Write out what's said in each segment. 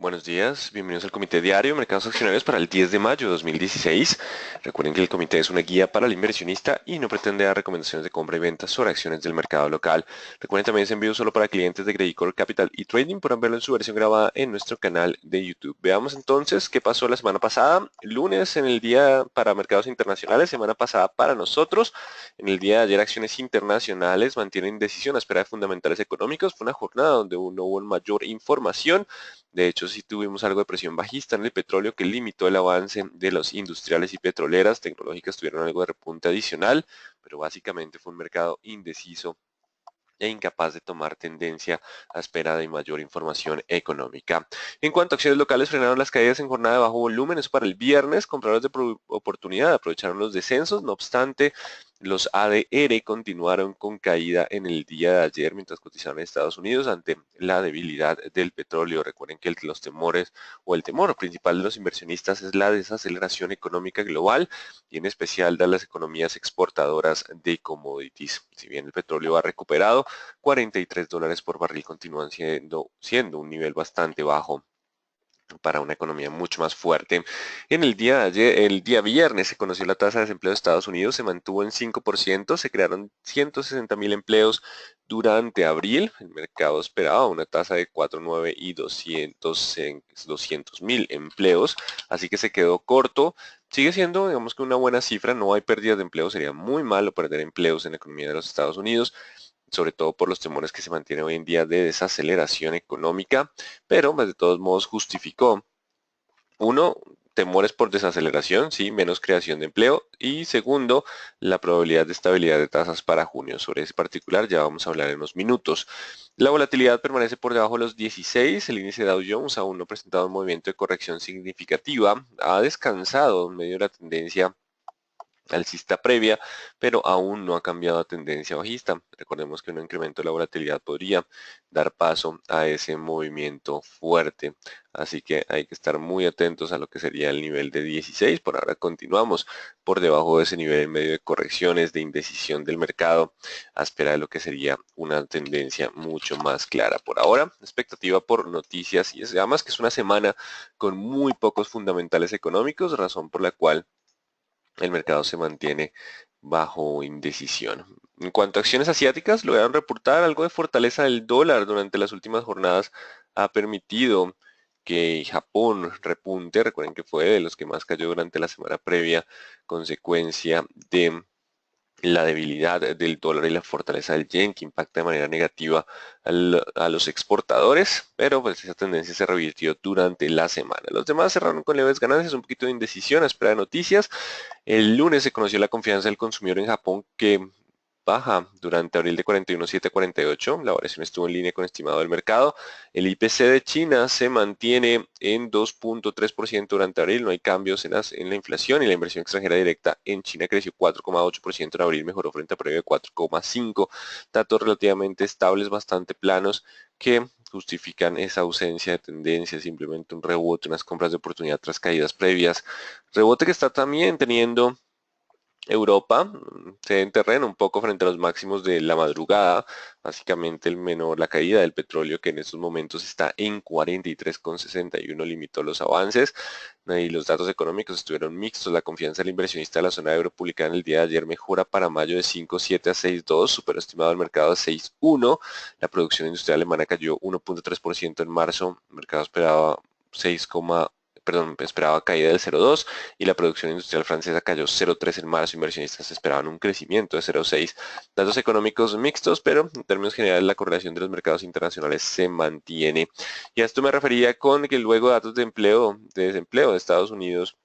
Buenos días, bienvenidos al Comité Diario de Mercados Accionarios para el 10 de mayo de 2016. Recuerden que el comité es una guía para el inversionista y no pretende dar recomendaciones de compra y venta sobre acciones del mercado local. Recuerden también es envío solo para clientes de Credicorp Capital y Trading. Podrán verlo en su versión grabada en nuestro canal de YouTube. Veamos entonces qué pasó la semana pasada. Lunes en el día para mercados internacionales, semana pasada para nosotros. En el día de ayer acciones internacionales mantienen indecisión a espera de fundamentales económicos. Fue una jornada donde no hubo mayor información. De hecho, sí tuvimos algo de presión bajista en el petróleo que limitó el avance de los industriales y petroleras. Tecnológicas tuvieron algo de repunte adicional, pero básicamente fue un mercado indeciso e incapaz de tomar tendencia a espera de mayor información económica. En cuanto a acciones locales, frenaron las caídas en jornada de bajo volumen. Eso para el viernes. Compradores de oportunidad aprovecharon los descensos. No obstante, los ADR continuaron con caída en el día de ayer mientras cotizaron en Estados Unidos ante la debilidad del petróleo. Recuerden que los temores o el temor principal de los inversionistas es la desaceleración económica global y en especial de las economías exportadoras de commodities. Si bien el petróleo ha recuperado, $43 por barril continúan siendo un nivel bastante bajo para una economía mucho más fuerte. En el día de ayer, el día viernes se conoció la tasa de desempleo de Estados Unidos, se mantuvo en 5%, se crearon 160.000 empleos durante abril. El mercado esperaba una tasa de 4,9 y 200.000 empleos, así que se quedó corto. Sigue siendo, digamos que una buena cifra, no hay pérdidas de empleo, sería muy malo perder empleos en la economía de los Estados Unidos, sobre todo por los temores que se mantienen hoy en día de desaceleración económica, pero pues, de todos modos justificó, uno, temores por desaceleración, sí, menos creación de empleo, y segundo, la probabilidad de estabilidad de tasas para junio. Sobre ese particular ya vamos a hablar en unos minutos. La volatilidad permanece por debajo de los 16, el índice Dow Jones aún no ha presentado un movimiento de corrección significativa, ha descansado en medio de la tendencia alcista previa, pero aún no ha cambiado a tendencia bajista. Recordemos que un incremento de la volatilidad podría dar paso a ese movimiento fuerte, así que hay que estar muy atentos a lo que sería el nivel de 16. Por ahora continuamos por debajo de ese nivel en medio de correcciones, de indecisión del mercado, a espera de lo que sería una tendencia mucho más clara. Por ahora, expectativa por noticias y es además que es una semana con muy pocos fundamentales económicos, razón por la cual el mercado se mantiene bajo indecisión. En cuanto a acciones asiáticas, lograron reportar algo de fortaleza del dólar durante las últimas jornadas. Ha permitido que Japón repunte. Recuerden que fue de los que más cayó durante la semana previa, consecuencia de la debilidad del dólar y la fortaleza del yen que impacta de manera negativa a los exportadores, pero pues esa tendencia se revirtió durante la semana. Los demás cerraron con leves ganancias, un poquito de indecisión a espera de noticias. El lunes se conoció la confianza del consumidor en Japón que baja durante abril de 41.7 a 48. La variación estuvo en línea con estimado del mercado. El IPC de China se mantiene en 2,3% durante abril. No hay cambios en la inflación y la inversión extranjera directa en China creció 4,8% en abril, mejoró frente a previo de 4,5%. Datos relativamente estables, bastante planos que justifican esa ausencia de tendencia, simplemente un rebote, unas compras de oportunidad tras caídas previas. Rebote que está también teniendo Europa, se en terreno un poco frente a los máximos de la madrugada, básicamente la caída del petróleo que en estos momentos está en 43,61 limitó los avances y los datos económicos estuvieron mixtos. La confianza del inversionista de la zona euro publicada en el día de ayer mejora para mayo de 5,7 a 6,2, superó estimado del mercado a 6,1. La producción industrial alemana cayó 1,3% en marzo, el mercado esperaba 6, perdón, esperaba caída del 0,2 y la producción industrial francesa cayó 0,3 en marzo. Inversionistas esperaban un crecimiento de 0,6. Datos económicos mixtos, pero en términos generales la correlación de los mercados internacionales se mantiene. Y a esto me refería con que luego datos de desempleo de Estados Unidos,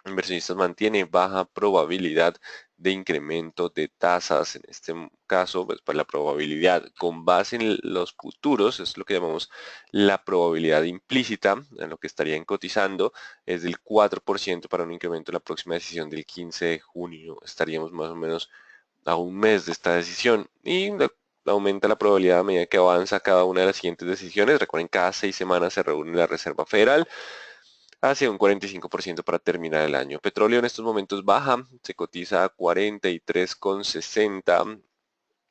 inversionistas mantienen baja probabilidad de incremento de tasas. En este caso, pues para la probabilidad con base en los futuros, es lo que llamamos la probabilidad implícita, en lo que estarían cotizando, es del 4% para un incremento en la próxima decisión del 15 de junio. Estaríamos más o menos a un mes de esta decisión y aumenta la probabilidad a medida que avanza cada una de las siguientes decisiones. Recuerden, cada 6 semanas se reúne la Reserva Federal hacia un 45% para terminar el año. Petróleo en estos momentos baja, se cotiza a 43,60.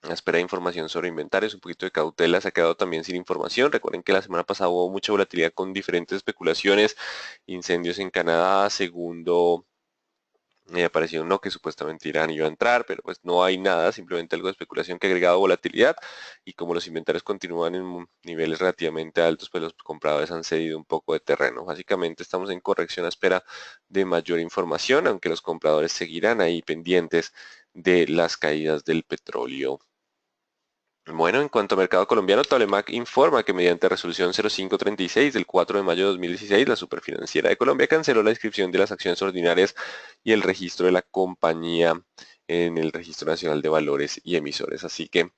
A espera de información sobre inventarios, un poquito de cautela, se ha quedado también sin información. Recuerden que la semana pasada hubo mucha volatilidad con diferentes especulaciones, incendios en Canadá, segundo apareció uno que supuestamente Irán iba a entrar, pero pues no hay nada, simplemente algo de especulación que ha agregado volatilidad y como los inventarios continúan en niveles relativamente altos, pues los compradores han cedido un poco de terreno. Básicamente estamos en corrección a espera de mayor información, aunque los compradores seguirán ahí pendientes de las caídas del petróleo. Bueno, en cuanto a mercado colombiano, Toblemac informa que mediante resolución 0536 del 4 de mayo de 2016, la Superfinanciera de Colombia canceló la inscripción de las acciones ordinarias y el registro de la compañía en el Registro Nacional de Valores y Emisores. Así que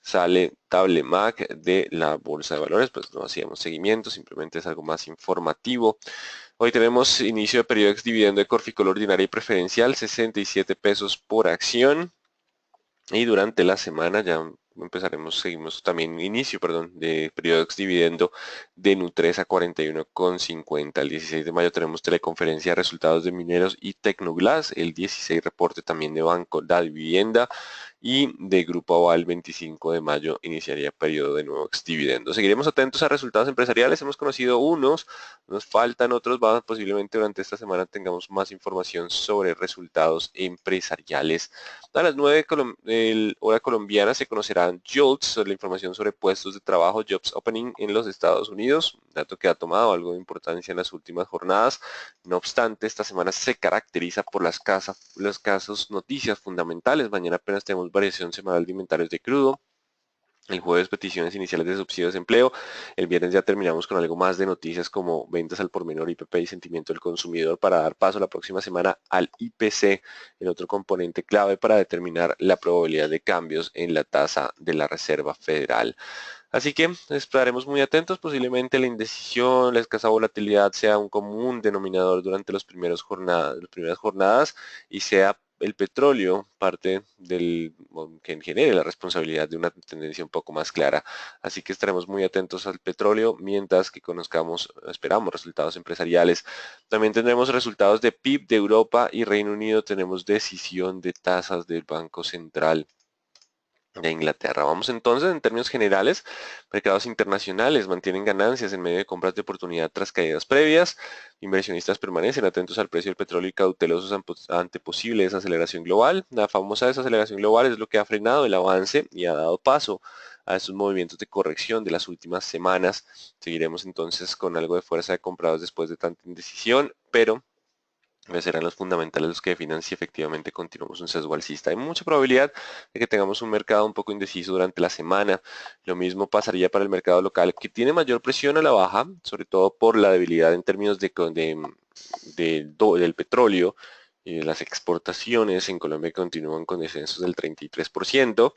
sale Tablemac de la Bolsa de Valores, pues no hacíamos seguimiento, simplemente es algo más informativo. Hoy tenemos inicio de periodo ex dividendo de Corficol ordinaria y preferencial, 67 pesos por acción. Y durante la semana ya seguimos también inicio, perdón, de periodo ex dividendo de Nutresa 41,50. El 16 de mayo tenemos teleconferencia de resultados de Mineros y Tecnoglass. El 16 reporte también de Banco da Vivienda y de Grupo Aval 25 de mayo iniciaría periodo de nuevo ex dividendo. Seguiremos atentos a resultados empresariales. Hemos conocido unos, nos faltan otros. Posiblemente durante esta semana tengamos más información sobre resultados empresariales. A las 9 hora colombiana se conocerán JOLTS, la información sobre puestos de trabajo, Jobs Opening en los Estados Unidos, dato que ha tomado algo de importancia en las últimas jornadas. No obstante, esta semana se caracteriza por los casos noticias fundamentales. Mañana apenas tenemos variación semanal de inventarios de crudo. El jueves peticiones iniciales de subsidio de desempleo. El viernes ya terminamos con algo más de noticias como ventas al por menor, IPP y sentimiento del consumidor para dar paso la próxima semana al IPC, el otro componente clave para determinar la probabilidad de cambios en la tasa de la Reserva Federal. Así que estaremos muy atentos, posiblemente la indecisión, la escasa volatilidad sea un común denominador durante las primeras jornadas y sea el petróleo parte del que genere la responsabilidad de una tendencia un poco más clara. Así que estaremos muy atentos al petróleo mientras que esperamos resultados empresariales. También tendremos resultados de PIB de Europa y Reino Unido. Tenemos decisión de tasas del Banco Central de Inglaterra. Vamos entonces, en términos generales, mercados internacionales mantienen ganancias en medio de compras de oportunidad tras caídas previas. Inversionistas permanecen atentos al precio del petróleo y cautelosos ante posible desaceleración global. La famosa desaceleración global es lo que ha frenado el avance y ha dado paso a estos movimientos de corrección de las últimas semanas. Seguiremos entonces con algo de fuerza de comprados después de tanta indecisión, pero serán los fundamentales los que definan si efectivamente continuamos un sesgo alcista. Hay mucha probabilidad de que tengamos un mercado un poco indeciso durante la semana. Lo mismo pasaría para el mercado local, que tiene mayor presión a la baja, sobre todo por la debilidad en términos del petróleo. Las exportaciones en Colombia continúan con descensos del 33%.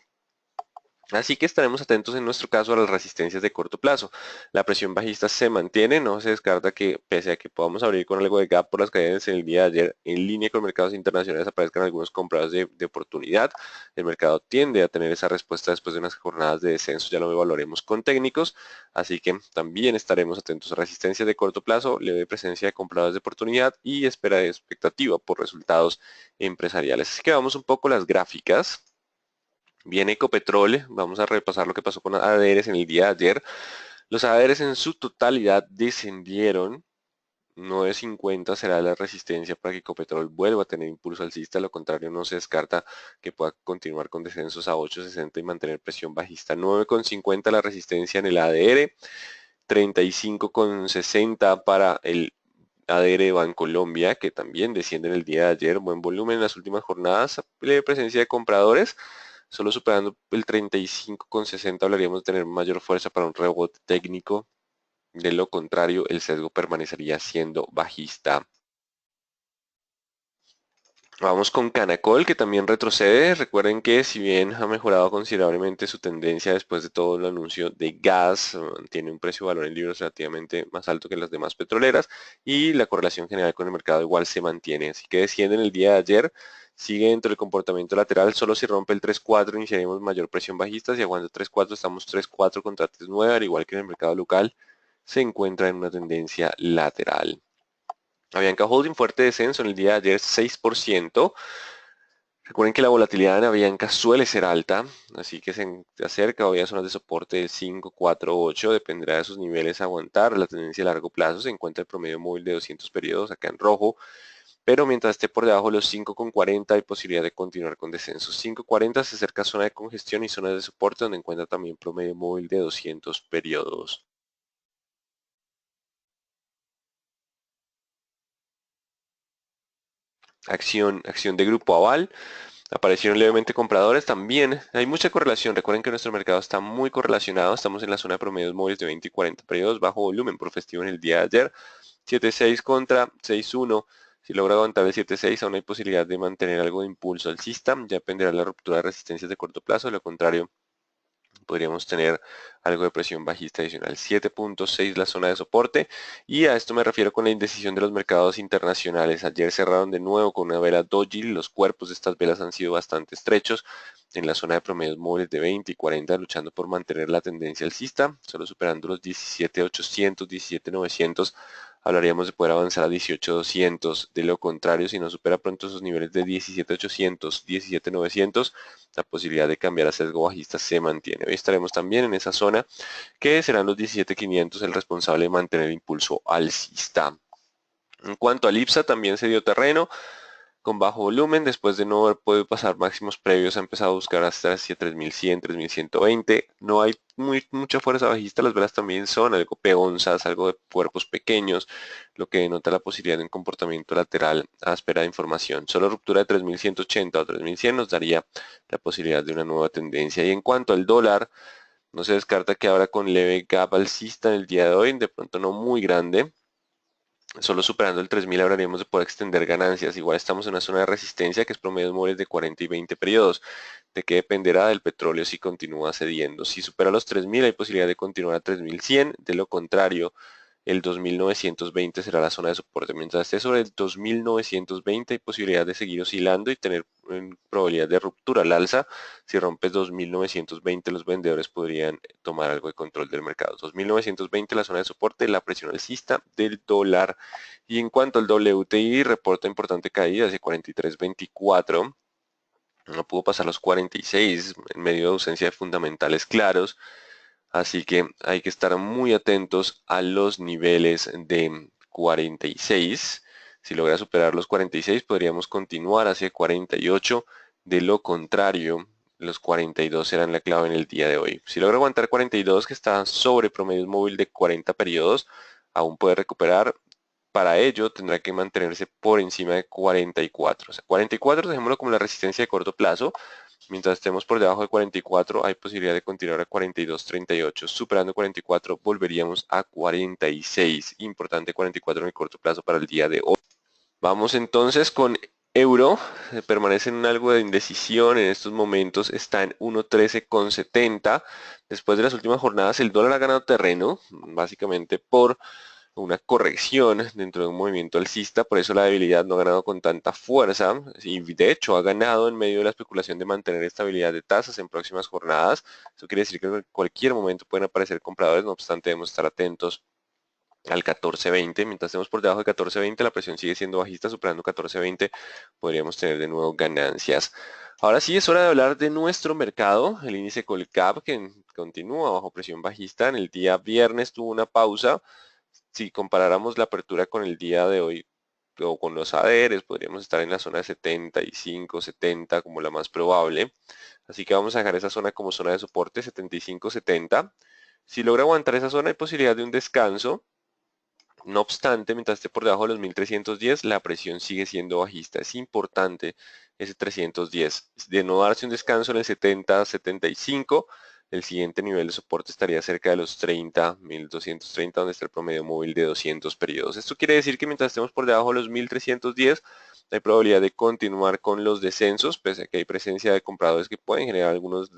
Así que estaremos atentos en nuestro caso a las resistencias de corto plazo. La presión bajista se mantiene, no se descarta que pese a que podamos abrir con algo de gap por las caídas en el día de ayer, en línea con mercados internacionales aparezcan algunos compradores de oportunidad. El mercado tiende a tener esa respuesta después de unas jornadas de descenso, ya lo evaluaremos con técnicos, así que también estaremos atentos a resistencias de corto plazo, leve presencia de compradores de oportunidad y espera de expectativa por resultados empresariales. Así que vamos un poco las gráficas. Viene Ecopetrol, vamos a repasar lo que pasó con ADRs en el día de ayer. Los ADRs en su totalidad descendieron. 9.50 será la resistencia para que Ecopetrol vuelva a tener impulso alcista, lo contrario no se descarta que pueda continuar con descensos a 8.60 y mantener presión bajista. 9.50 la resistencia en el ADR, 35.60 para el ADR de Bancolombia, que también desciende en el día de ayer, buen volumen en las últimas jornadas, leve presencia de compradores. Solo superando el 35,60 hablaríamos de tener mayor fuerza para un rebote técnico. De lo contrario, el sesgo permanecería siendo bajista. Vamos con Canacol, que también retrocede. Recuerden que si bien ha mejorado considerablemente su tendencia después de todo el anuncio de gas, tiene un precio-valor en libros relativamente más alto que las demás petroleras y la correlación general con el mercado igual se mantiene. Así que desciende en el día de ayer, sigue dentro del comportamiento lateral, solo si rompe el 3.4 iniciaremos mayor presión bajista. Si aguanta 3.4 estamos 3.4 contra 3.9, al igual que en el mercado local, se encuentra en una tendencia lateral. Avianca Holding fuerte descenso en el día de ayer 6%. Recuerden que la volatilidad en Avianca suele ser alta, así que se acerca hoy a zonas de soporte de 5, 4, 8, dependerá de sus niveles a aguantar. La tendencia a largo plazo se encuentra el promedio móvil de 200 periodos acá en rojo, pero mientras esté por debajo de los 5,40 hay posibilidad de continuar con descensos. 5,40 se acerca a zona de congestión y zona de soporte donde encuentra también promedio móvil de 200 periodos. Acción de Grupo Aval. Aparecieron levemente compradores también. Hay mucha correlación. Recuerden que nuestro mercado está muy correlacionado. Estamos en la zona de promedios móviles de 20 y 40 periodos bajo volumen por festivo en el día de ayer. 7.6 contra 6.1. Si logra aguantar el 7.6, aún hay posibilidad de mantener algo de impulso alcista. Ya dependerá de la ruptura de resistencias de corto plazo. De lo contrario, podríamos tener algo de presión bajista adicional. 7.6 la zona de soporte, y a esto me refiero con la indecisión de los mercados internacionales. Ayer cerraron de nuevo con una vela doji, los cuerpos de estas velas han sido bastante estrechos en la zona de promedios móviles de 20 y 40, luchando por mantener la tendencia alcista, solo superando los 17.800, 17.900. Hablaríamos de poder avanzar a 18.200. De lo contrario, si no supera pronto esos niveles de 17.800, 17.900, la posibilidad de cambiar a sesgo bajista se mantiene. Hoy estaremos también en esa zona que serán los 17.500 el responsable de mantener el impulso alcista. En cuanto al IPSA, también se dio terreno con bajo volumen, después de no haber podido pasar máximos previos, ha empezado a buscar hasta hacia 3.100, 3.120. No hay mucha fuerza bajista, las velas también son algo peonzas, algo de cuerpos pequeños, lo que denota la posibilidad de un comportamiento lateral a espera de información. Solo ruptura de 3.180 o 3.100 nos daría la posibilidad de una nueva tendencia. Y en cuanto al dólar, no se descarta que ahora con leve gap alcista en el día de hoy, de pronto no muy grande, solo superando el 3.000 hablaríamos de poder extender ganancias. Igual estamos en una zona de resistencia que es promedios móviles de 40 y 20 periodos. ¿De qué dependerá del petróleo si continúa cediendo? Si supera los 3.000 hay posibilidad de continuar a 3.100. De lo contrario, el 2.920 será la zona de soporte. Mientras esté sobre el 2.920 hay posibilidad de seguir oscilando y tener probabilidad de ruptura al alza. Si rompes 2.920 los vendedores podrían tomar algo de control del mercado. 2.920 la zona de soporte, la presión alcista del dólar. Y en cuanto al WTI, reporta importante caída hacia 43.24. No pudo pasar los 46 en medio de ausencia de fundamentales claros. Así que hay que estar muy atentos a los niveles de 46. Si logra superar los 46, podríamos continuar hacia 48. De lo contrario, los 42 serán la clave en el día de hoy. Si logra aguantar 42, que está sobre promedio móvil de 40 periodos, aún puede recuperar. Para ello tendrá que mantenerse por encima de 44. O sea, 44 dejémoslo como la resistencia de corto plazo. Mientras estemos por debajo de 44 hay posibilidad de continuar a 42.38. Superando 44 volveríamos a 46. Importante 44 en el corto plazo para el día de hoy. Vamos entonces con euro. Permanece en algo de indecisión en estos momentos. Está en 1.1370. Después de las últimas jornadas el dólar ha ganado terreno, básicamente por una corrección dentro de un movimiento alcista, por eso la debilidad no ha ganado con tanta fuerza y de hecho ha ganado en medio de la especulación de mantener estabilidad de tasas en próximas jornadas. Eso quiere decir que en cualquier momento pueden aparecer compradores, no obstante debemos estar atentos al 14.20. Mientras estemos por debajo de 14.20 la presión sigue siendo bajista, superando 14.20 podríamos tener de nuevo ganancias. Ahora sí es hora de hablar de nuestro mercado, el índice Colcap que continúa bajo presión bajista. En el día viernes tuvo una pausa. Si comparáramos la apertura con el día de hoy o con los ADRs, podríamos estar en la zona de 75, 70 como la más probable. Así que vamos a dejar esa zona como zona de soporte, 75, 70. Si logra aguantar esa zona hay posibilidad de un descanso. No obstante, mientras esté por debajo de los 1310, la presión sigue siendo bajista. Es importante ese 310. De no darse un descanso en el 70, 75, el siguiente nivel de soporte estaría cerca de los 30, 1230, donde está el promedio móvil de 200 periodos. Esto quiere decir que mientras estemos por debajo de los 1310, hay probabilidad de continuar con los descensos, pese a que hay presencia de compradores que pueden generar algunos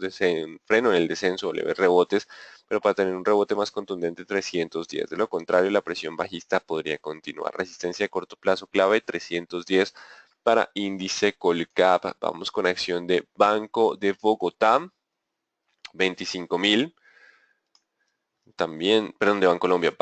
freno en el descenso o leves rebotes, pero para tener un rebote más contundente 310. De lo contrario, la presión bajista podría continuar. Resistencia de corto plazo clave 310 para índice Colcap. Vamos con acción de Banco de Bogotá, 25.000. también, perdón, de Bancolombia,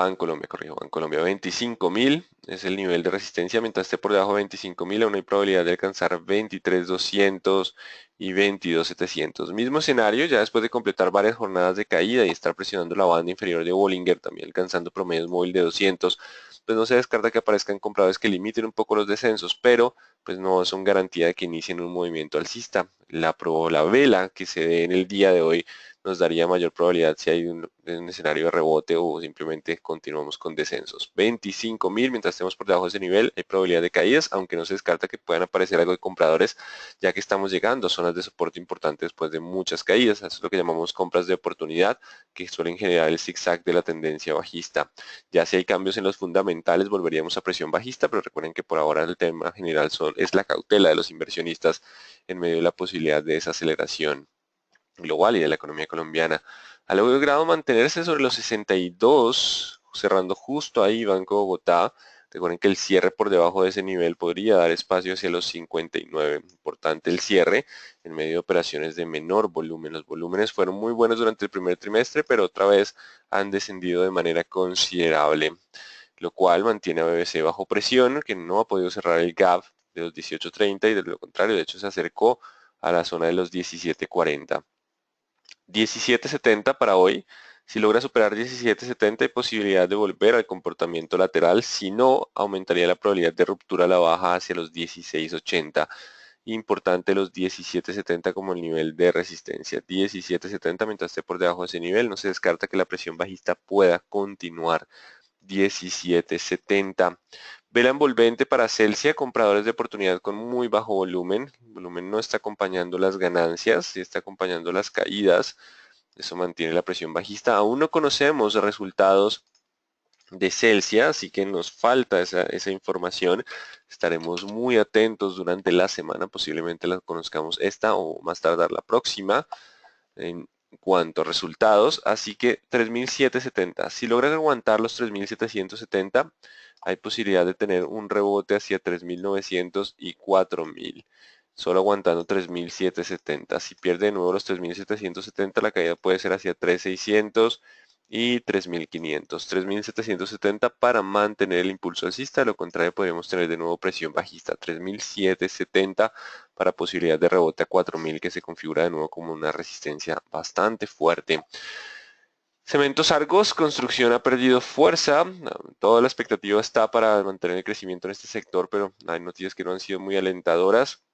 corrijo, Bancolombia 25.000 es el nivel de resistencia, mientras esté por debajo de 25.000 aún hay probabilidad de alcanzar 23.200 y 22.700. Mismo escenario, ya después de completar varias jornadas de caída y estar presionando la banda inferior de Bollinger, también alcanzando promedios móvil de 200, pues no se descarta que aparezcan compradores que limiten un poco los descensos, pero pues no son garantía de que inicien un movimiento alcista. La vela que se dé en el día de hoy nos daría mayor probabilidad si hay un escenario de rebote o simplemente continuamos con descensos. 25.000, mientras estemos por debajo de ese nivel, hay probabilidad de caídas, aunque no se descarta que puedan aparecer algo de compradores, ya que estamos llegando a zonas de soporte importantes después de muchas caídas. Eso es lo que llamamos compras de oportunidad, que suelen generar el zigzag de la tendencia bajista. Ya si hay cambios en los fundamentales, volveríamos a presión bajista, pero recuerden que por ahora el tema general es la cautela de los inversionistas en medio de la posibilidad de desaceleración global y de la economía colombiana. Ha logrado mantenerse sobre los 62, cerrando justo ahí Banco Bogotá. Recuerden que el cierre por debajo de ese nivel podría dar espacio hacia los 59. Importante el cierre en medio de operaciones de menor volumen. Los volúmenes fueron muy buenos durante el primer trimestre, pero otra vez han descendido de manera considerable, lo cual mantiene a BBC bajo presión, que no ha podido cerrar el gap de los 18.30 y de lo contrario, de hecho se acercó a la zona de los 17.40. 17.70 para hoy. Si logra superar 17.70 hay posibilidad de volver al comportamiento lateral, si no, aumentaría la probabilidad de ruptura a la baja hacia los 16.80. Importante los 17.70 como el nivel de resistencia. 17.70 mientras esté por debajo de ese nivel, no se descarta que la presión bajista pueda continuar. 17.70. Vela envolvente para Celsia, compradores de oportunidad con muy bajo volumen. El volumen no está acompañando las ganancias, sí está acompañando las caídas. Eso mantiene la presión bajista. Aún no conocemos resultados de Celsia, así que nos falta esa información. Estaremos muy atentos durante la semana, posiblemente la conozcamos esta o más tardar la próxima en cuanto a resultados, así que 3.770. Si logran aguantar los 3.770, hay posibilidad de tener un rebote hacia 3.900 y 4.000. Solo aguantando 3.770. Si pierde de nuevo los 3.770, la caída puede ser hacia 3.600 y 3.500. 3.770 para mantener el impulso alcista. De lo contrario, podríamos tener de nuevo presión bajista. 3.770 para posibilidad de rebote a 4.000, que se configura de nuevo como una resistencia bastante fuerte. Cementos Argos, construcción ha perdido fuerza. Toda la expectativa está para mantener el crecimiento en este sector, pero hay noticias que no han sido muy alentadoras.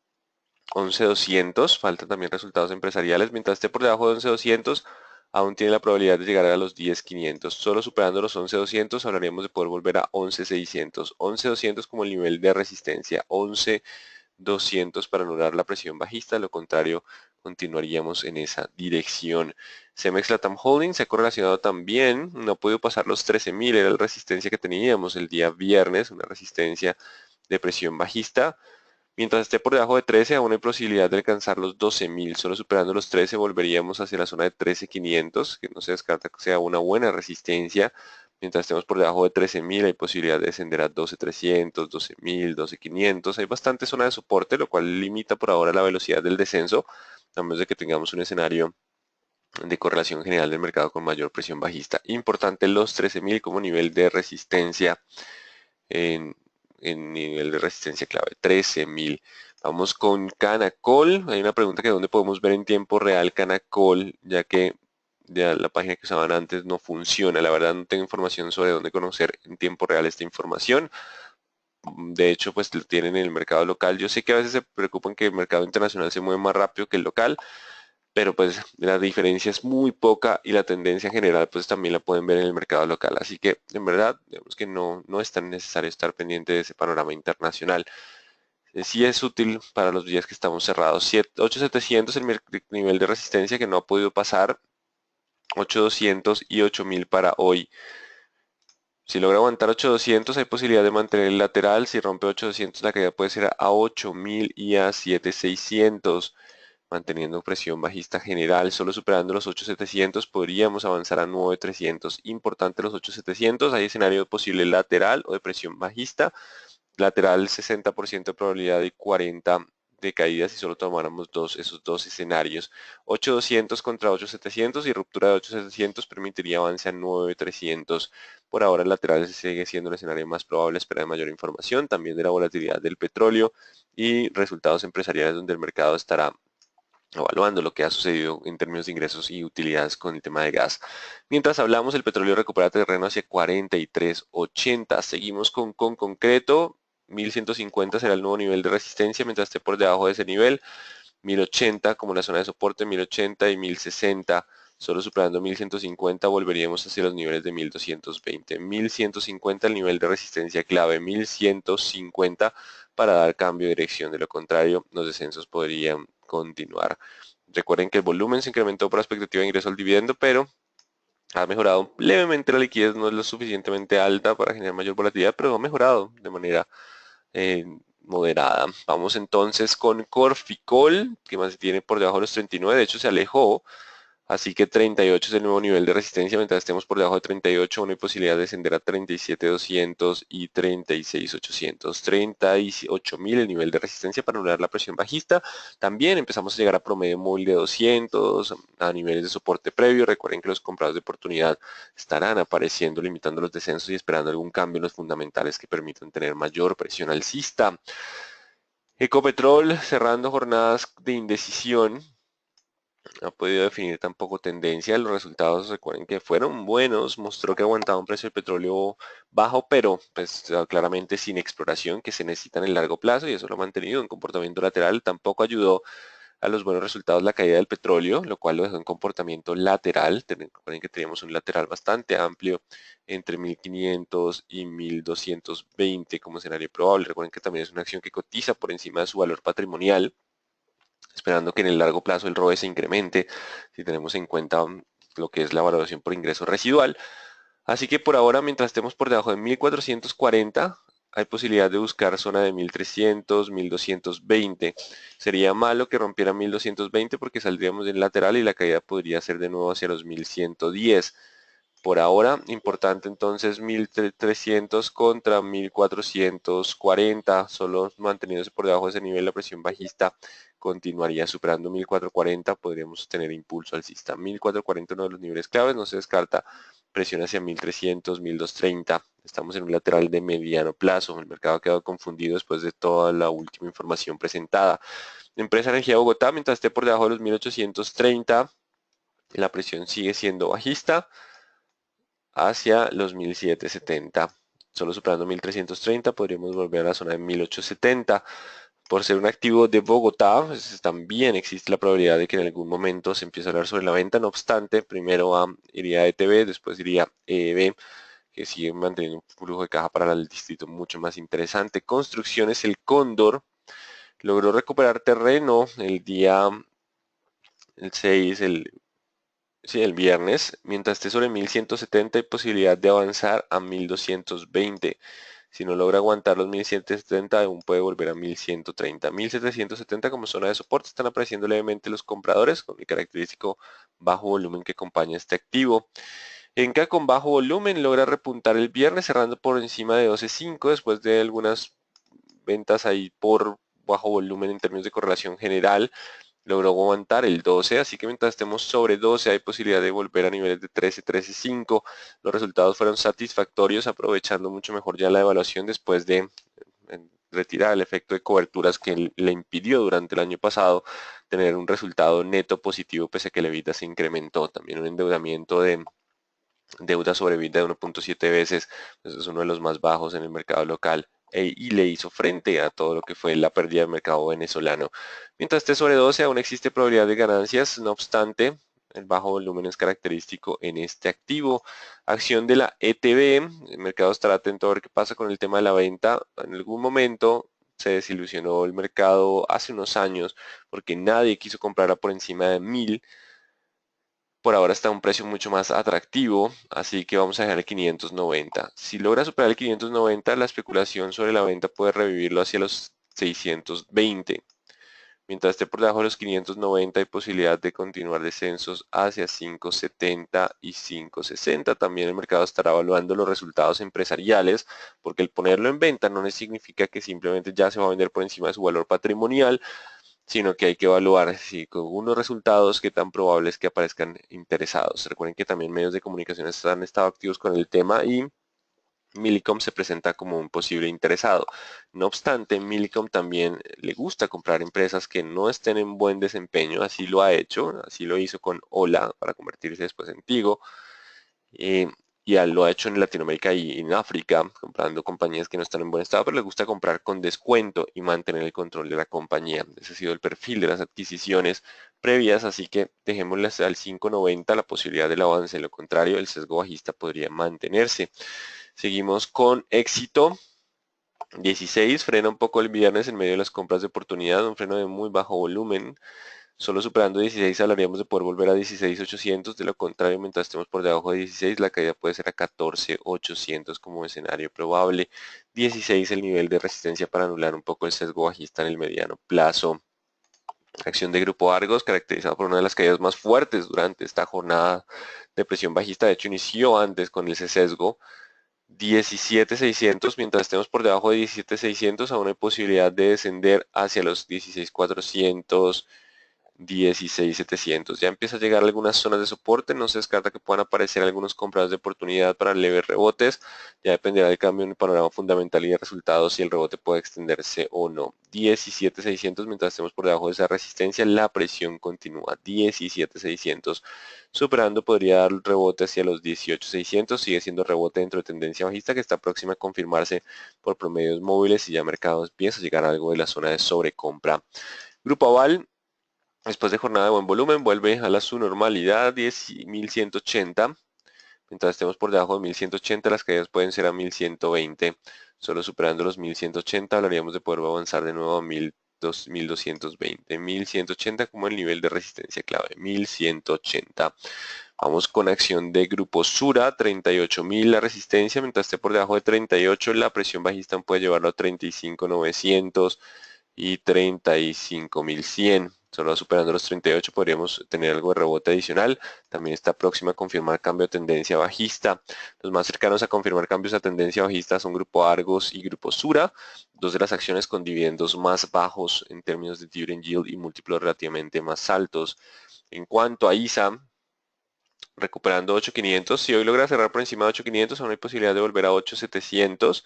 11.200, faltan también resultados empresariales. Mientras esté por debajo de 11.200, aún tiene la probabilidad de llegar a los 10.500. Solo superando los 11.200 hablaríamos de poder volver a 11.600. 11.200 como el nivel de resistencia. 11.200 para anular la presión bajista. De lo contrario, continuaríamos en esa dirección. Cemex Latam Holdings se ha correlacionado también. No ha podido pasar los 13.000. Era la resistencia que teníamos el día viernes. Una resistencia de presión bajista. Mientras esté por debajo de 13, aún hay posibilidad de alcanzar los 12.000. Solo superando los 13 volveríamos hacia la zona de 13.500, que no se descarta que sea una buena resistencia. Mientras estemos por debajo de 13.000, hay posibilidad de descender a 12.300, 12.000, 12.500. Hay bastante zona de soporte, lo cual limita por ahora la velocidad del descenso, a menos de que tengamos un escenario de correlación general del mercado con mayor presión bajista. Importante los 13.000 como nivel de resistencia en nivel de resistencia clave, 13.000. Vamos con Canacol. Hay una pregunta que dónde podemos ver en tiempo real Canacol, ya que ya la página que usaban antes no funciona. La verdad no tengo información sobre dónde conocer en tiempo real esta información. De hecho, pues lo tienen en el mercado local. Yo sé que a veces se preocupan que el mercado internacional se mueve más rápido que el local, pero pues la diferencia es muy poca y la tendencia general pues también la pueden ver en el mercado local. Así que en verdad, digamos que no es tan necesario estar pendiente de ese panorama internacional. Sí es útil para los días que estamos cerrados. 8.700 el nivel de resistencia que no ha podido pasar. 8.200 y 8.000 para hoy. Si logra aguantar 8.200 hay posibilidad de mantener el lateral. Si rompe 8.200 la caída puede ser a 8.000 y a 7.600. Manteniendo presión bajista general, solo superando los 8.700 podríamos avanzar a 9.300. Importante los 8.700, hay escenario posible lateral o de presión bajista. Lateral 60% de probabilidad y 40% de caída si solo tomáramos esos dos escenarios. 8.200 contra 8.700 y ruptura de 8.700 permitiría avance a 9.300. Por ahora el lateral sigue siendo el escenario más probable, esperar mayor información, también de la volatilidad del petróleo y resultados empresariales donde el mercado estará evaluando lo que ha sucedido en términos de ingresos y utilidades con el tema de gas. Mientras hablamos, el petróleo recupera terreno hacia 43.80. Seguimos con concreto. 1150 será el nuevo nivel de resistencia mientras esté por debajo de ese nivel. 1080 como la zona de soporte, 1080 y 1060. Solo superando 1150 volveríamos hacia los niveles de 1220. 1150 el nivel de resistencia clave, 1150 para dar cambio de dirección. De lo contrario, los descensos podrían continuar. Recuerden que el volumen se incrementó por la expectativa de ingreso al dividendo, pero ha mejorado levemente la liquidez, no es lo suficientemente alta para generar mayor volatilidad, pero ha mejorado de manera eh, moderada. Vamos entonces con Corficol, que más se tiene por debajo de los 39, de hecho se alejó. Así que 38 es el nuevo nivel de resistencia, mientras estemos por debajo de 38, no hay posibilidad de descender a 37.200 y 36.800. 38.000 el nivel de resistencia para anular la presión bajista. También empezamos a llegar a promedio móvil de 200, a niveles de soporte previo. Recuerden que los comprados de oportunidad estarán apareciendo, limitando los descensos y esperando algún cambio en los fundamentales que permitan tener mayor presión alcista. Ecopetrol cerrando jornadas de indecisión. No ha podido definir tampoco tendencia. Los resultados, recuerden que fueron buenos, mostró que aguantaba un precio del petróleo bajo, pero pues claramente sin exploración que se necesita en el largo plazo y eso lo ha mantenido en comportamiento lateral. Tampoco ayudó a los buenos resultados la caída del petróleo, lo cual lo dejó en comportamiento lateral. Recuerden que teníamos un lateral bastante amplio entre 1500 y 1220 como escenario probable. Recuerden que también es una acción que cotiza por encima de su valor patrimonial, esperando que en el largo plazo el ROE se incremente, si tenemos en cuenta lo que es la valoración por ingreso residual. Así que por ahora, mientras estemos por debajo de 1440, hay posibilidad de buscar zona de 1300, 1220. Sería malo que rompiera 1220 porque saldríamos del lateral y la caída podría ser de nuevo hacia los 1110. Por ahora, importante entonces 1300 contra 1440, solo manteniéndose por debajo de ese nivel, la presión bajista continuaría superando 1440, podríamos tener impulso alcista. 1440 uno de los niveles claves, no se descarta presión hacia 1300, 1230. Estamos en un lateral de mediano plazo, el mercado ha quedado confundido después de toda la última información presentada. Empresa Energía Bogotá, mientras esté por debajo de los 1830, la presión sigue siendo bajista hacia los 1770. Solo superando 1330 podríamos volver a la zona de 1870. Por ser un activo de Bogotá, pues, también existe la probabilidad de que en algún momento se empiece a hablar sobre la venta. No obstante, primero iría ETB, después iría EEB, que sigue manteniendo un flujo de caja para el distrito mucho más interesante. Construcciones El Cóndor logró recuperar terreno el día el 6, el viernes, mientras esté sobre 1170 hay posibilidad de avanzar a 1220. Si no logra aguantar los 1770, aún puede volver a 1130. 1770 como zona de soporte están apareciendo levemente los compradores con el característico bajo volumen que acompaña este activo. Enca con bajo volumen logra repuntar el viernes cerrando por encima de 12.5 después de algunas ventas ahí por bajo volumen en términos de correlación general. Logró aguantar el 12, así que mientras estemos sobre 12 hay posibilidad de volver a niveles de 13, 13.5. Los resultados fueron satisfactorios, aprovechando mucho mejor ya la evaluación después de retirar el efecto de coberturas que le impidió durante el año pasado tener un resultado neto positivo pese a que la EBITDA se incrementó. También un endeudamiento de deuda sobre EBITDA de 1.7 veces, pues es uno de los más bajos en el mercado local y le hizo frente a todo lo que fue la pérdida del mercado venezolano. Mientras esté sobre 12 aún existe probabilidad de ganancias, no obstante, el bajo volumen es característico en este activo. Acción de la ETB, el mercado estará atento a ver qué pasa con el tema de la venta. En algún momento se desilusionó el mercado hace unos años porque nadie quiso comprarla por encima de 1000. Por ahora está a un precio mucho más atractivo, así que vamos a dejar el 590. Si logra superar el 590, la especulación sobre la venta puede revivirlo hacia los 620. Mientras esté por debajo de los 590 hay posibilidad de continuar descensos hacia 570 y 560. También el mercado estará evaluando los resultados empresariales, porque el ponerlo en venta no significa que simplemente ya se va a vender por encima de su valor patrimonial, sino que hay que evaluar si con unos resultados qué tan probable es que aparezcan interesados. Recuerden que también medios de comunicación han estado activos con el tema y Millicom se presenta como un posible interesado. No obstante, Millicom también le gusta comprar empresas que no estén en buen desempeño, así lo ha hecho, así lo hizo con Ola para convertirse después en Tigo, eh, y lo ha hecho en Latinoamérica y en África, comprando compañías que no están en buen estado, pero le gusta comprar con descuento y mantener el control de la compañía. Ese ha sido el perfil de las adquisiciones previas, así que dejémoslas al 5.90 la posibilidad del avance, en lo contrario el sesgo bajista podría mantenerse. Seguimos con éxito. 16, frena un poco el viernes en medio de las compras de oportunidad, un freno de muy bajo volumen. Solo superando 16 hablaríamos de poder volver a 16.800, de lo contrario, mientras estemos por debajo de 16, la caída puede ser a 14.800 como escenario probable. 16 el nivel de resistencia para anular un poco el sesgo bajista en el mediano plazo. Acción de Grupo Argos, caracterizado por una de las caídas más fuertes durante esta jornada de presión bajista, de hecho inició antes con ese sesgo. 17.600, mientras estemos por debajo de 17.600, aún hay posibilidad de descender hacia los 16.400, 16.700. Ya empieza a llegar a algunas zonas de soporte, no se descarta que puedan aparecer algunos compradores de oportunidad para leves rebotes, ya dependerá del cambio en el panorama fundamental y de resultados si el rebote puede extenderse o no. 17.600, mientras estemos por debajo de esa resistencia, la presión continúa. 17.600, superando podría dar rebote hacia los 18.600, sigue siendo rebote dentro de tendencia bajista que está próxima a confirmarse por promedios móviles y ya mercados empieza a llegar a algo de la zona de sobrecompra. Grupo Aval, después de jornada de buen volumen, vuelve a su normalidad, 10.180. Mientras estemos por debajo de 1180, las caídas pueden ser a 1120. Solo superando los 1180 hablaríamos de poder avanzar de nuevo a 1220. 1180 como el nivel de resistencia clave. 1180. Vamos con acción de Grupo Sura, 38.000 la resistencia. Mientras esté por debajo de 38, la presión bajista puede llevarlo a 35.900 y 35.100. Solo superando los 38 podríamos tener algo de rebote adicional. También está próxima a confirmar cambio de tendencia bajista. Los más cercanos a confirmar cambios a tendencia bajista son Grupo Argos y Grupo Sura, dos de las acciones con dividendos más bajos en términos de dividend yield y múltiplos relativamente más altos. En cuanto a ISA, recuperando 8.500, si hoy logra cerrar por encima de 8.500, aún hay posibilidad de volver a 8.700.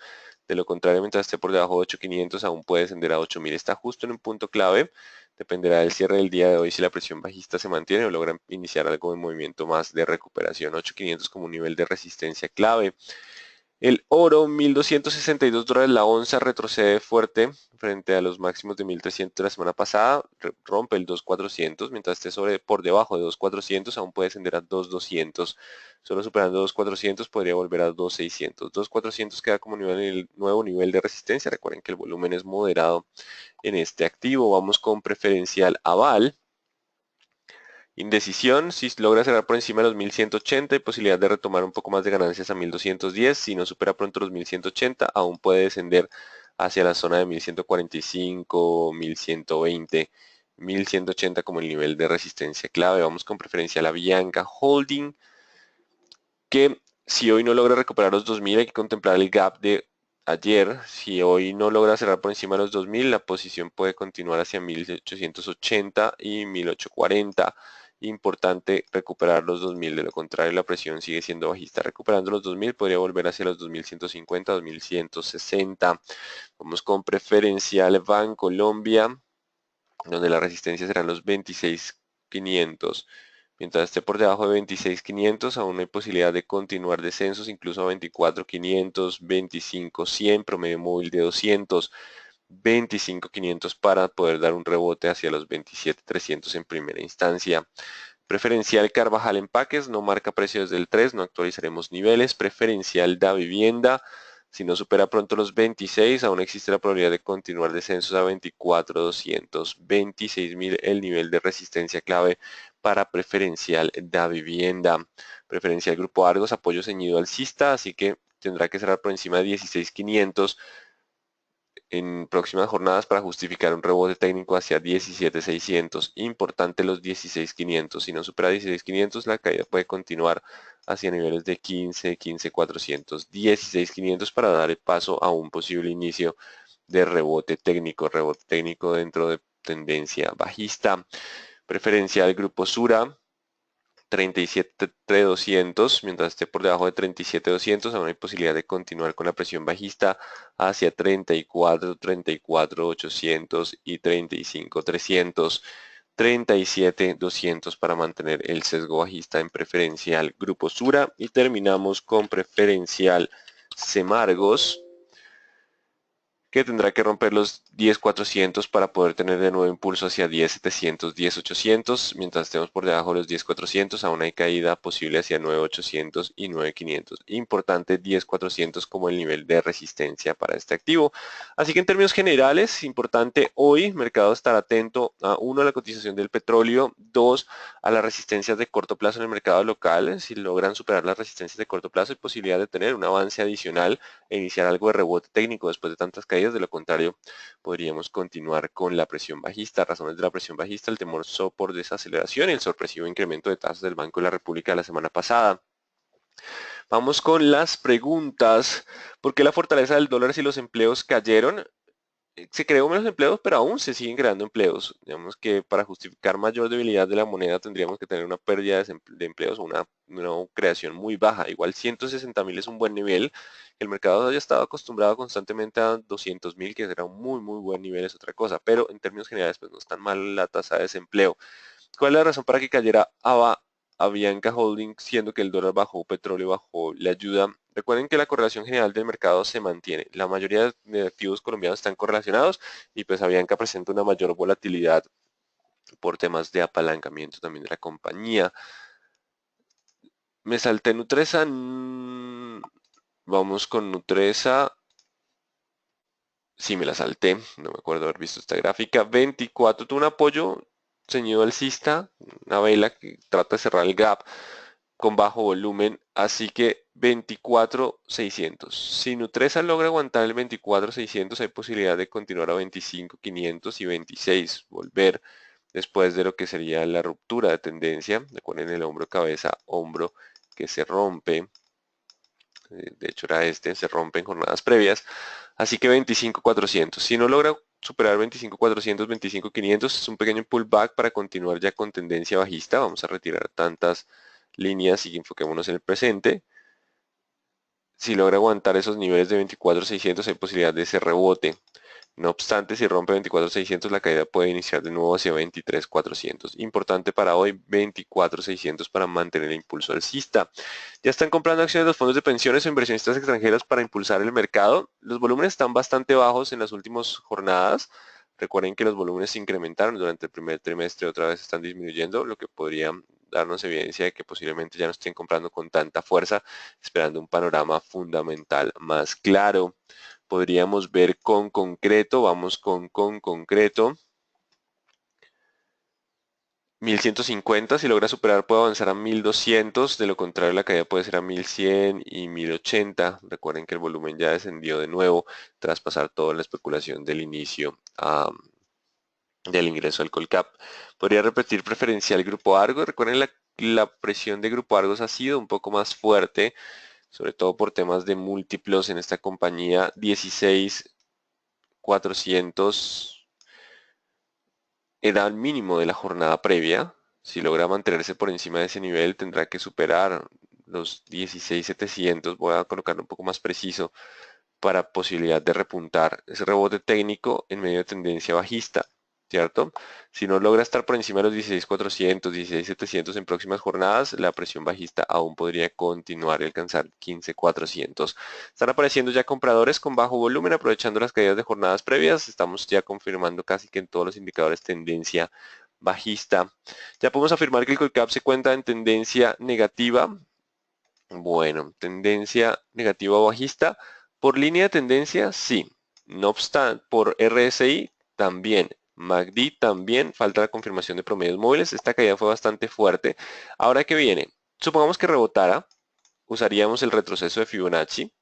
De lo contrario, mientras esté por debajo de 8.500, aún puede descender a 8.000. Está justo en un punto clave. Dependerá del cierre del día de hoy si la presión bajista se mantiene o logran iniciar algo de movimiento más de recuperación. 8.500 como un nivel de resistencia clave. El oro, $1.262 la onza, retrocede fuerte frente a los máximos de 1.300 de la semana pasada, rompe el 2.400, mientras esté por debajo de 2.400 aún puede descender a 2.200, solo superando 2.400 podría volver a 2.600. 2.400 queda como el nuevo nivel de resistencia. Recuerden que el volumen es moderado en este activo. Vamos con preferencial aval. Indecisión, si logra cerrar por encima de los 1180 y posibilidad de retomar un poco más de ganancias a 1210. Si no supera pronto los 1180, aún puede descender hacia la zona de 1145, 1120, 1180 como el nivel de resistencia clave. Vamos con preferencia a la Bianca Holding, que si hoy no logra recuperar los 2000 hay que contemplar el gap de ayer. Si hoy no logra cerrar por encima de los 2000, la posición puede continuar hacia 1880 y 1840. Importante recuperar los 2000, de lo contrario la presión sigue siendo bajista. Recuperando los 2000 podría volver hacia los 2150, 2160. Vamos con preferencial Bancolombia, donde la resistencia serán los 26.500. Mientras esté por debajo de 26.500, aún hay posibilidad de continuar descensos, incluso a 24.500, 25.100, promedio móvil de 200, 25.500 para poder dar un rebote hacia los 27.300 en primera instancia. Preferencial Carvajal Empaques, no marca precios del 3, no actualizaremos niveles. Preferencial Da Vivienda, si no supera pronto los 26, aún existe la probabilidad de continuar descensos a 24.200, 26.000 el nivel de resistencia clave para preferencial Da Vivienda. Preferencial Grupo Argos, apoyo ceñido alcista, así que tendrá que cerrar por encima de 16.500 en próximas jornadas para justificar un rebote técnico hacia 17.600. Importante los 16.500. Si no supera 16.500, la caída puede continuar hacia niveles de 15, 15.400, 16.500 para dar el paso a un posible inicio de rebote técnico dentro de tendencia bajista. Preferencial grupo Sura, 37.200, mientras esté por debajo de 37.200, aún hay posibilidad de continuar con la presión bajista hacia 34, 34.800 y 35.300. 37.200 para mantener el sesgo bajista en preferencial grupo Sura. Y terminamos con preferencial Semargos, que tendrá que romper los 10.400 para poder tener de nuevo impulso hacia 10.700, 10.800. Mientras estemos por debajo de los 10.400, aún hay caída posible hacia 9.800 y 9.500. Importante 10.400 como el nivel de resistencia para este activo. Así que en términos generales, importante hoy, mercado estar atento a 1, a la cotización del petróleo, 2, a las resistencias de corto plazo en el mercado local. Si logran superar las resistencias de corto plazo, hay posibilidad de tener un avance adicional e iniciar algo de rebote técnico después de tantas caídas. De lo contrario, podríamos continuar con la presión bajista. Razones de la presión bajista: el temor por desaceleración y el sorpresivo incremento de tasas del Banco de la República la semana pasada. Vamos con las preguntas. ¿Por qué la fortaleza del dólar si los empleos cayeron? Se creó menos empleos, pero aún se siguen creando empleos. Digamos que para justificar mayor debilidad de la moneda tendríamos que tener una pérdida de empleos o una creación muy baja. Igual 160.000 es un buen nivel. El mercado ya estado acostumbrado constantemente a 200.000, que era un muy buen nivel, es otra cosa. Pero en términos generales, pues no es tan mal la tasa de desempleo. ¿Cuál es la razón para que cayera Avianca Holding, siendo que el dólar bajó, petróleo bajó, le ayuda? Recuerden que la correlación general del mercado se mantiene. La mayoría de activos colombianos están correlacionados y pues Avianca presenta una mayor volatilidad por temas de apalancamiento también de la compañía. Me salté Nutresa. Vamos con Nutresa. Sí, me la salté. No me acuerdo haber visto esta gráfica. 24 tuvo un apoyo ceñido alcista, una vela que trata de cerrar el gap con bajo volumen, así que 24.600. Si Nutresa logra aguantar el 24.600, hay posibilidad de continuar a 25.500 y 26, volver después de lo que sería la ruptura de tendencia. Recuerden el hombro cabeza, hombro que se rompe. De hecho era este, se rompe en jornadas previas. Así que 25.400. Si no logra superar 25.400, 25.500, es un pequeño pullback para continuar ya con tendencia bajista. Vamos a retirar tantas líneas y enfoquémonos en el presente. Si logra aguantar esos niveles de 24.600, hay posibilidad de ese rebote. No obstante, si rompe 24.600, la caída puede iniciar de nuevo hacia 23.400. Importante para hoy, 24.600 para mantener el impulso alcista. Ya están comprando acciones los fondos de pensiones o inversionistas extranjeros para impulsar el mercado. Los volúmenes están bastante bajos en las últimas jornadas. Recuerden que los volúmenes se incrementaron durante el primer trimestre, otra vez están disminuyendo, lo que podría darnos evidencia de que posiblemente ya no estén comprando con tanta fuerza, esperando un panorama fundamental más claro. Podríamos ver con concreto, vamos con concreto. 1150, si logra superar puede avanzar a 1200, de lo contrario la caída puede ser a 1100 y 1080. Recuerden que el volumen ya descendió de nuevo tras pasar toda la especulación del inicio del ingreso al Colcap. Podría repetir preferencial Grupo Argos. Recuerden la presión de Grupo Argos ha sido un poco más fuerte, sobre todo por temas de múltiplos en esta compañía. 16.400 era el mínimo de la jornada previa. Si logra mantenerse por encima de ese nivel, tendrá que superar los 16.700. Voy a colocarlo un poco más preciso para posibilidad de repuntar. Ese rebote técnico en medio de tendencia bajista, ¿cierto? Si no logra estar por encima de los 16.400, 16.700 en próximas jornadas, la presión bajista aún podría continuar y alcanzar 15.400. Están apareciendo ya compradores con bajo volumen, aprovechando las caídas de jornadas previas. Estamos ya confirmando casi que en todos los indicadores tendencia bajista. Ya podemos afirmar que el Colcap se cuenta en tendencia negativa. Bueno, tendencia negativa o bajista. Por línea de tendencia, sí. No obstante, por RSI también. MACD también. Falta la confirmación de promedios móviles. Esta caída fue bastante fuerte. Ahora que viene, supongamos que rebotara, usaríamos el retroceso de Fibonacci.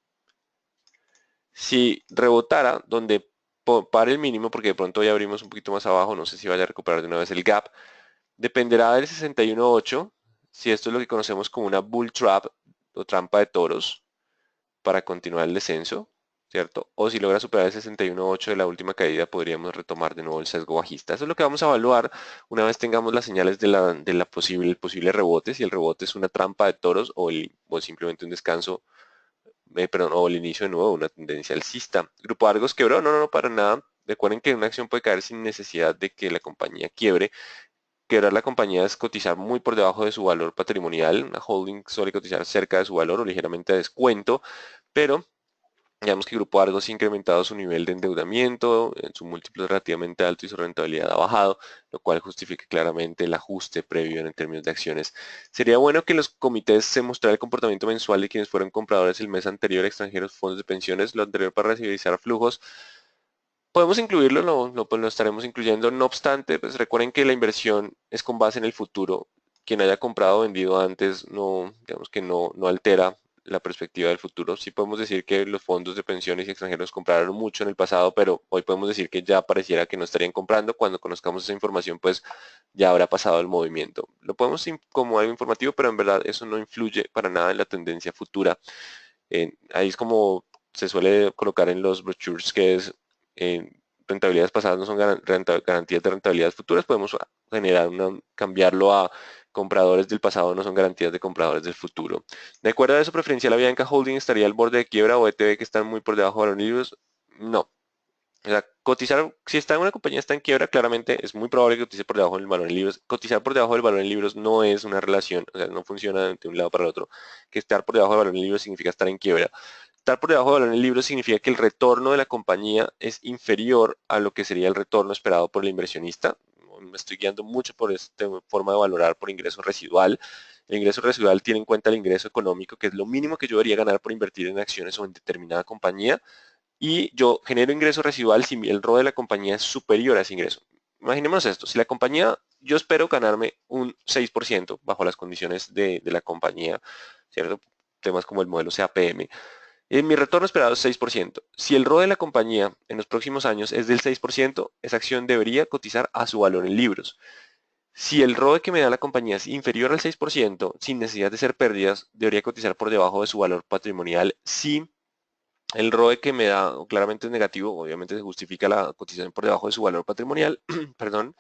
Si rebotara, donde para el mínimo, porque de pronto ya abrimos un poquito más abajo, no sé si vaya a recuperar de una vez el gap. Dependerá del 61.8, si esto es lo que conocemos como una bull trap o trampa de toros para continuar el descenso, ¿cierto? O si logra superar el 61.8 de la última caída, podríamos retomar de nuevo el sesgo bajista. Eso es lo que vamos a evaluar una vez tengamos las señales el posible rebote, si el rebote es una trampa de toros o simplemente un descanso, perdón, o el inicio de nuevo, una tendencia alcista. Grupo Argos quebró, no, no, no, para nada. Recuerden que una acción puede caer sin necesidad de que la compañía quiebre. Quebrar la compañía es cotizar muy por debajo de su valor patrimonial. Una holding suele cotizar cerca de su valor o ligeramente a descuento, pero digamos que Grupo Argos ha incrementado su nivel de endeudamiento, en su múltiplo es relativamente alto y su rentabilidad ha bajado, lo cual justifica claramente el ajuste previo en términos de acciones. Sería bueno que los comités se mostrara el comportamiento mensual de quienes fueron compradores el mes anterior, extranjeros, fondos de pensiones, lo anterior para revisar flujos. Podemos incluirlo, pues lo estaremos incluyendo. No obstante, pues recuerden que la inversión es con base en el futuro. Quien haya comprado o vendido antes no, digamos que no altera la perspectiva del futuro. Sí podemos decir que los fondos de pensiones y extranjeros compraron mucho en el pasado, pero hoy podemos decir que ya pareciera que no estarían comprando. Cuando conozcamos esa información, pues ya habrá pasado el movimiento. Lo podemos como algo informativo, pero en verdad eso no influye para nada en la tendencia futura. Ahí es como se suele colocar en los brochures que es rentabilidades pasadas no son garantías de rentabilidades futuras. Podemos cambiarlo a compradores del pasado no son garantías de compradores del futuro. De acuerdo a eso, preferencial Avianca Holding estaría al borde de quiebra o ETB que están muy por debajo de los libros. No. O sea, cotizar, si está una compañía está en quiebra, claramente es muy probable que cotice por debajo del valor en libros. Cotizar por debajo del valor en libros no es una relación, o sea, no funciona de un lado para el otro. Que estar por debajo del valor en libros significa estar en quiebra. Estar por debajo del valor en el libro significa que el retorno de la compañía es inferior a lo que sería el retorno esperado por el inversionista. Me estoy guiando mucho por esta forma de valorar por ingreso residual. El ingreso residual tiene en cuenta el ingreso económico, que es lo mínimo que yo debería ganar por invertir en acciones o en determinada compañía. Y yo genero ingreso residual si el ROE de la compañía es superior a ese ingreso. Imaginemos esto, si la compañía, yo espero ganarme un 6% bajo las condiciones de la compañía, ¿cierto? Temas como el modelo CAPM. Mi retorno esperado es 6%. Si el ROE de la compañía en los próximos años es del 6%, esa acción debería cotizar a su valor en libros. Si el ROE que me da la compañía es inferior al 6%, sin necesidad de ser pérdidas, debería cotizar por debajo de su valor patrimonial si el ROE que me da claramente es negativo, obviamente se justifica la cotización por debajo de su valor patrimonial, perdón.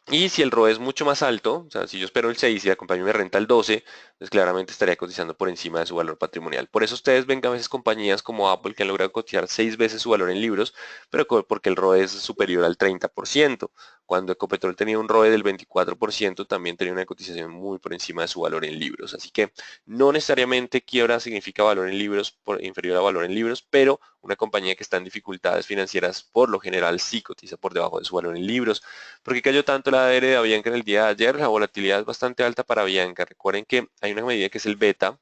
Y si el ROE es mucho más alto, o sea, si yo espero el 6 y la compañía me renta el 12, pues claramente estaría cotizando por encima de su valor patrimonial. Por eso ustedes ven que a veces compañías como Apple que han logrado cotizar 6 veces su valor en libros, pero porque el ROE es superior al 30%. Cuando Ecopetrol tenía un ROE del 24%, también tenía una cotización muy por encima de su valor en libros. Así que no necesariamente quiebra significa valor en libros inferior a valor en libros, pero una compañía que está en dificultades financieras por lo general sí cotiza por debajo de su valor en libros. ¿Por qué cayó tanto la ADR de Avianca en el día de ayer? La volatilidad es bastante alta para Avianca. Recuerden que hay una medida que es el beta,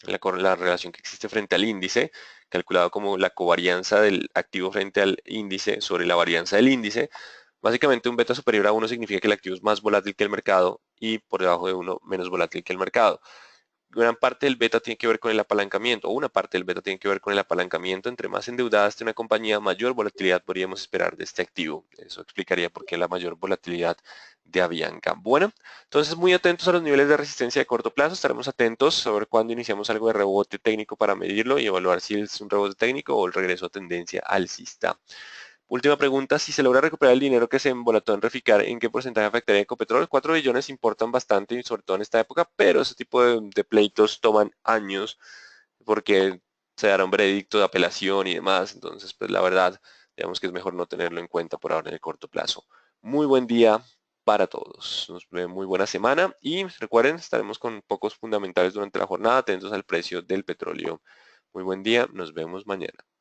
la relación que existe frente al índice, calculado como la covarianza del activo frente al índice sobre la varianza del índice. Básicamente un beta superior a 1 significa que el activo es más volátil que el mercado y por debajo de 1 menos volátil que el mercado. Gran parte del beta tiene que ver con el apalancamiento, o una parte del beta tiene que ver con el apalancamiento. Entre más endeudada esté una compañía, mayor volatilidad podríamos esperar de este activo. Eso explicaría por qué la mayor volatilidad de Avianca. Bueno, entonces muy atentos a los niveles de resistencia de corto plazo. Estaremos atentos a ver cuándo iniciamos algo de rebote técnico para medirlo y evaluar si es un rebote técnico o el regreso a tendencia alcista. Última pregunta, si se logra recuperar el dinero que se embolató en Reficar, ¿en qué porcentaje afectaría Ecopetrol? 4 billones importan bastante, sobre todo en esta época, pero ese tipo de pleitos toman años porque se dará un veredicto de apelación y demás. Entonces, pues la verdad, digamos que es mejor no tenerlo en cuenta por ahora en el corto plazo. Muy buen día para todos. Nos ve muy buena semana y recuerden, estaremos con pocos fundamentales durante la jornada, atentos al precio del petróleo. Muy buen día, nos vemos mañana.